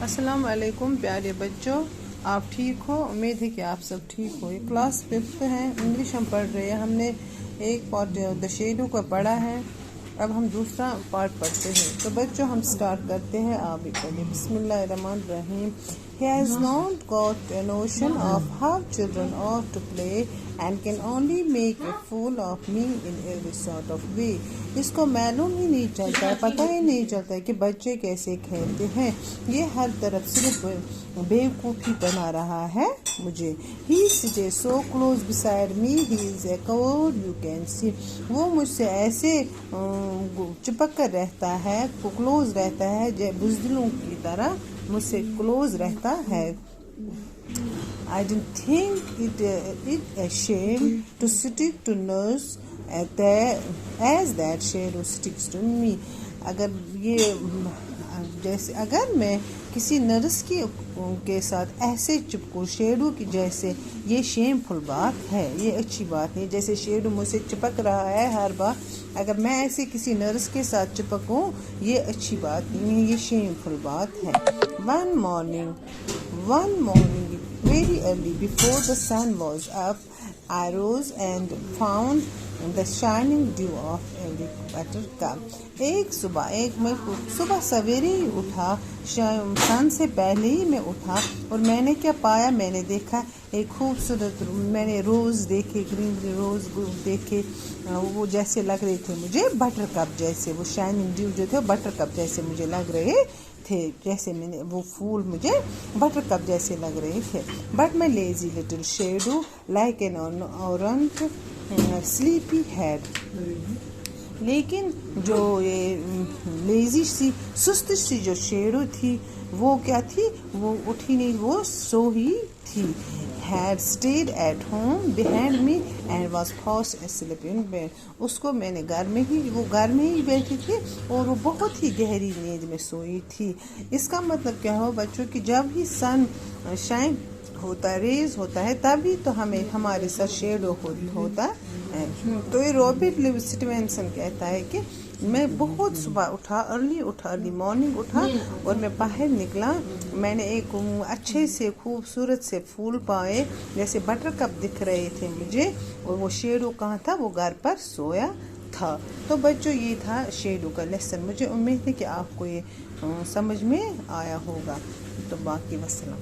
अस्सलाम वालेकुम प्यारे बच्चों, आप ठीक हो। उम्मीद है कि आप सब ठीक हो। ये क्लास 5th है, इंग्लिश हम पढ़ रहे हैं। हमने एक पार्ट द शेडो का पढ़ा है, अब हम दूसरा पार्ट पढ़ते हैं। तो बच्चों हम स्टार्ट करते हैं, आप भी पढ़िए। बिस्मिल्लाहिर्रहमानिर्रहीम। He has not got a notion of how children ought to play and can only make a fool of me in every sort of way. इसको मालूम ही नहीं चलता है, पता ही नहीं चलता है कि बच्चे कैसे खेलते हैं। ये हर तरफ सिर्फ बेवकूफ़ी बना रहा है मुझे। He sits so close beside me, he is a coward you can see. वो मुझसे ऐसे चिपक कर रहता है, क्लोज रहता है, बुज़दिलों की तरह मुझसे क्लोज रहता है। I didn't think it a shame to stick to nurse as that shadow sticks to me. अगर मैं किसी नर्स के साथ ऐसे चिपकूं शेडो की जैसे, ये शेमफुल बात है, ये अच्छी बात नहीं। जैसे शेडो मुझसे चिपक रहा है हर बार, अगर मैं ऐसे किसी नर्स के साथ चिपकूं, ये अच्छी बात नहीं है, ये शेमफुल बात है। One morning, very early, before the sun was up, I rose and found the shining dew of every buttercup. मैं सुबह सवेरे ही उठा, सन से पहले ही मैं उठा, और मैंने क्या पाया? मैंने देखा एक खूबसूरत, मैंने रोज़ देखे, ग्रीन रोज़ देखे, वो जैसे लग रहे थे मुझे बटर कप जैसे, वो शाइनिंग ड्यू जो थे वो बटर कप जैसे मुझे लग रहे थे, जैसे मैंने वो फूल मुझे बटर कप जैसे लग रहे थे। But my lazy little shadow like an orange sleepy head. लेकिन जो ये लेजी सी, सुस्त सी जो शेडो थी, वो क्या थी? वो उठी नहीं, वो सो ही थी। Had stayed at home behind me and was fast asleep in bed. उसको मैंने घर में ही बैठी थी और वो बहुत ही गहरी नींद में सोई थी। इसका मतलब क्या हो बच्चों कि जब ही सन शाइन होता है, रेज होता है, तभी तो हमें हमारे साथ शेडो होता है। तो ये रॉबर्ट लुईस स्टीवेंसन कहता है कि मैं बहुत सुबह अर्ली मॉर्निंग उठा और मैं बाहर निकला। मैंने एक अच्छे से खूबसूरत से फूल पाए, जैसे बटर कप दिख रहे थे मुझे, और वो शेडो कहाँ था? वो घर पर सोया था। तो बच्चों ये था शेडो का लेसन। मुझे उम्मीद है कि आपको ये समझ में आया होगा। तो बाकी वस्सलाम।